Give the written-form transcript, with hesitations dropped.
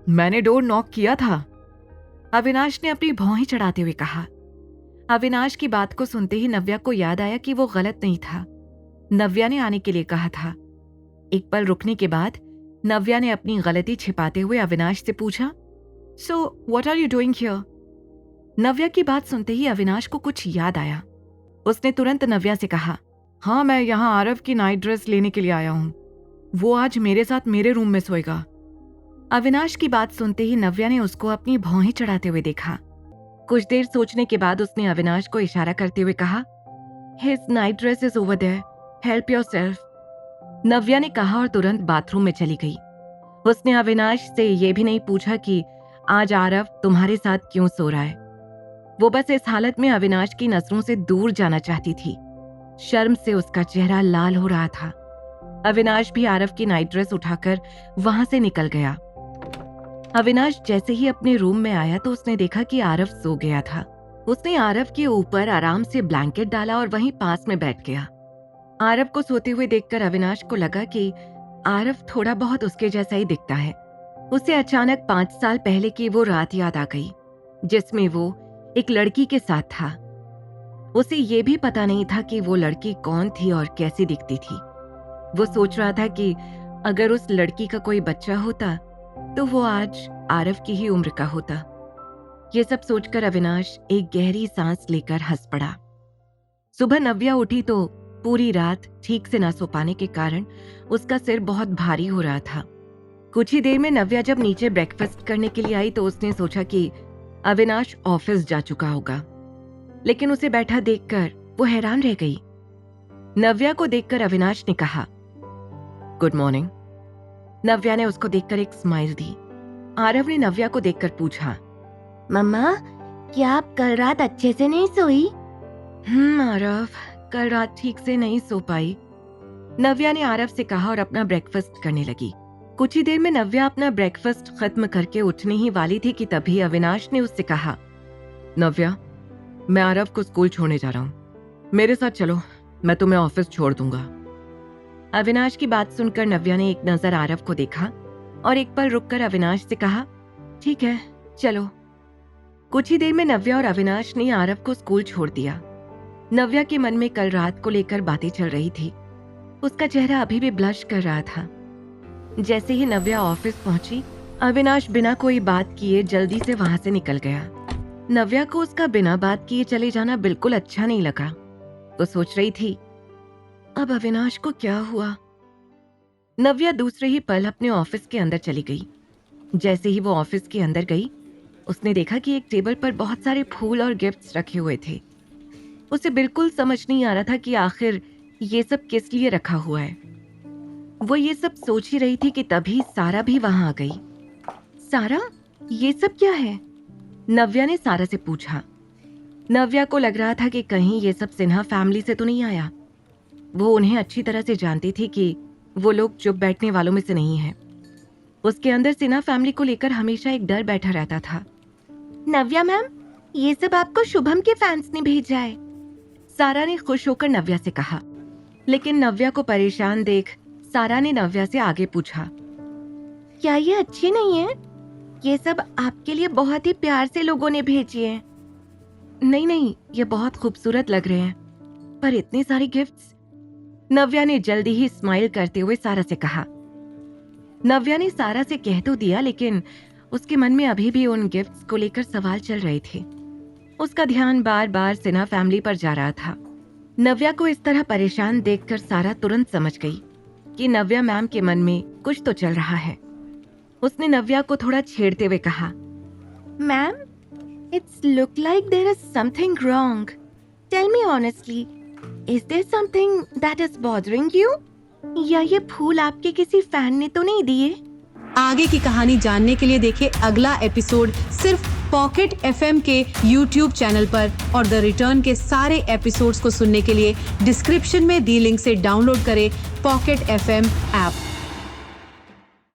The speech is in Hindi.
मैंने डोर नॉक किया था, अविनाश ने अपनी भौहें चढ़ाते हुए कहा। अविनाश की बात को सुनते ही नव्या को याद आया कि वो गलत नहीं था। नव्या ने आने के लिए कहा था। एक पल रुकने के बाद नव्या ने अपनी गलती छिपाते हुए अविनाश से पूछा, so what are you doing here? Navya की बात सुनते ही अविनाश को कुछ याद आया। उसने तुरंत नव्या से कहा, हाँ, मैं यहाँ आरव की नाइट ड्रेस लेने के लिए आया हूँ। वो आज मेरे साथ मेरे रूम में सोएगा। अविनाश की बात सुनते ही नव्या ने उसको अपनी भौहें चढ़ाते हुए देखा। कुछ देर सोचने के बाद उसने अविनाश को इशारा करते हुए कहा, his night dress is over there, help yourself. Navya ने कहा और तुरंत बाथरूम में चली गई। उसने अविनाश से यह भी नहीं पूछा कि आज आरव तुम्हारे साथ क्यों सो रहा है। वो बस इस हालत में अविनाश की नजरों से दूर जाना चाहती थी। शर्म से उसका चेहरा लाल हो रहा था। अविनाश भी आरव की नाइट ड्रेस उठाकर वहां से निकल गया। अविनाश जैसे ही अपने रूम में आया तो उसने देखा कि आरव सो गया था। उसने आरव के ऊपर आराम से ब्लैंकेट डाला और वहीं पास में बैठ गया। आरव को सोते हुए देखकर अविनाश को लगा कि आरव थोड़ा बहुत उसके जैसा ही दिखता है। उसे अचानक 5 साल पहले की वो रात याद आ गई जिसमें वो एक लड़की के साथ था। उसे ये भी पता नहीं था कि वो लड़की कौन थी और कैसी दिखती थी। वो सोच रहा था कि अगर उस लड़की का कोई बच्चा होता तो वो आज आरव की ही उम्र का होता। ये सब सोचकर अविनाश एक गहरी सांस लेकर हंस पड़ा। सुबह नव्या उठी तो पूरी रात ठीक से ना सो पाने के कारण उसका सिर बहुत भारी हो रहा था। कुछ ही देर में नव्या जब नीचे ब्रेकफास्ट करने के लिए आई तो उसने सोचा कि अविनाश ऑफिस जा चुका होगा, लेकिन उसे बैठा देखकर वो हैरान रह गई। नव्या को देखकर अविनाश ने कहा, गुड मॉर्निंग। नव्या ने उसको देखकर एक स्माइल दी। आरव ने नव्या को देखकर पूछा, मम्मा, क्या आप कल रात अच्छे से नहीं सोई? आरव, कल रात ठीक से नहीं सो पाई, नव्या ने आरव से कहा और अपना ब्रेकफास्ट करने लगी। कुछ ही देर में नव्या अपना ब्रेकफास्ट खत्म करके उठने ही वाली थी कि तभी अविनाश ने उससे कहा, नव्या, मैं आरव को स्कूल छोड़ने जा रहा हूँ, मेरे साथ चलो, मैं तुम्हें ऑफिस छोड़ दूंगा। अविनाश की बात सुनकर नव्या ने एक नजर आरव को देखा और एक पल रुककर अविनाश से कहा, ठीक है, चलो। कुछ ही देर में नव्या और अविनाश ने आरव को स्कूल छोड़ दिया। नव्या के मन में कल रात को लेकर बातें चल रही थी। उसका चेहरा अभी भी ब्लश कर रहा था। जैसे ही नव्या ऑफिस पहुंची, अविनाश बिना कोई बात किए जल्दी से वहां से निकल गया। नव्या को उसका बिना बात किए चले जाना बिल्कुल अच्छा नहीं लगा। तो सोच रही थी, अब अविनाश को क्या हुआ। नव्या दूसरे ही पल अपने ऑफिस के अंदर चली गई। जैसे ही वो ऑफिस के अंदर गई, उसने देखा कि एक टेबल पर बहुत सारे फूल और गिफ्ट्स रखे हुए थे। उसे बिल्कुल समझ नहीं आ रहा था कि आखिर ये सब किस लिए रखा हुआ है। वो ये सब सोच ही रही थी कि तभी सारा भी वहां आ गई। सारा, ये सब क्या है? नव्या ने सारा से पूछा। नव्या को लग रहा था कि कहीं ये सब सिन्हा फैमिली से तो नहीं आया। वो उन्हें अच्छी तरह से जानती थी कि वो लोग चुप बैठने वालों में से नहीं है। उसके अंदर सिन्हा फैमिली को लेकर हमेशा एक डर बैठा रहता था। नव्या मैम, ये सब आपको शुभम के फैंस ने भेजा है, सारा ने खुश होकर नव्या से कहा। लेकिन नव्या को परेशान देख सारा ने नव्या से आगे पूछा, क्या ये अच्छी नहीं है? ये सब आपके लिए बहुत ही प्यार से लोगों ने भेजी है। नहीं, ये बहुत खूबसूरत लग रहे हैं, पर इतने सारे गिफ्ट्स। नव्या ने जल्दी ही स्माइल करते हुए सारा से कहा। नव्या ने सारा से कह तो दिया, लेकिन उसके मन में अभी भी उन गिफ्ट्स को लेकर सवाल चल रहे थे। उसका ध्यान बार बार सिन्हा फैमिली पर जा रहा था। नव्या को इस तरह परेशान देखकर सारा तुरंत समझ गई कि नव्या मैम के मन में कुछ तो चल रहा है। उसने नव्या को थोड़ा छेड़ते हुए कहा, ma'am, it's look like there is something wrong. Tell me honestly, is there something that is bothering you? या ये फूल आपके किसी फैन ने तो नहीं दिए? आगे की कहानी जानने के लिए देखें अगला एपिसोड सिर्फ पॉकेट FM के YouTube चैनल पर, और द रिटर्न के सारे एपिसोड्स को सुनने के लिए डिस्क्रिप्शन में दी लिंक से डाउनलोड करें पॉकेट FM ऐप।